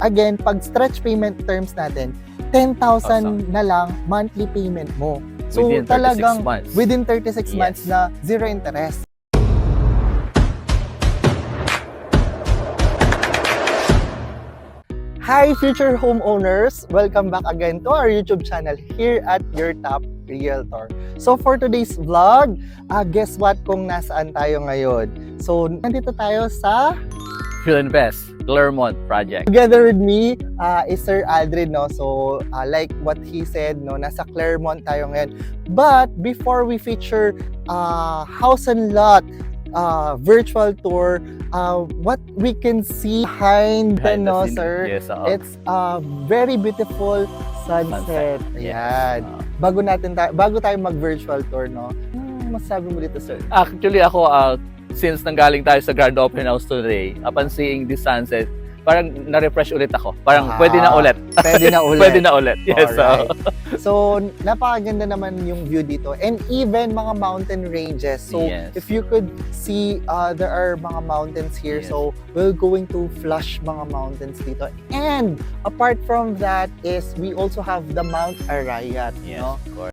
again, pag stretch payment terms natin, 10,000 na lang monthly payment mo. So Within 36 talagang months. within 36 months Yes. na zero interest. Hi future homeowners! Welcome back again to our YouTube channel here at Your Top Realtor. So for today's vlog, guess what kung nasaan tayo ngayon? So nandito tayo sa Philinvest Claremont project. together with me is Sir Aldrin, no? So like what he said, no, nasa Claremont tayo ngayon. But before we feature house and lot virtual tour, what we can see behind Behind the no, scene. sir, Yes, it's a very beautiful sunset. Ayan. Bago tayo mag-virtual tour, no? Masabi mo dito, sir? Actually ako, since nanggaling tayo sa grand open house today, upon seeing this sunset, parang na-refresh ulit ako. Parang pwede na ulit. Pwede na ulit. Pwede na ulit. Yes. Alright. So, napakaganda naman yung view dito. And even mga mountain ranges. So, Yes. if you could see, there are mga mountains here. Yes. So, we're going to flush mga mountains dito. And apart from that is, we also have the Mount Arayat. Yes, No? of course.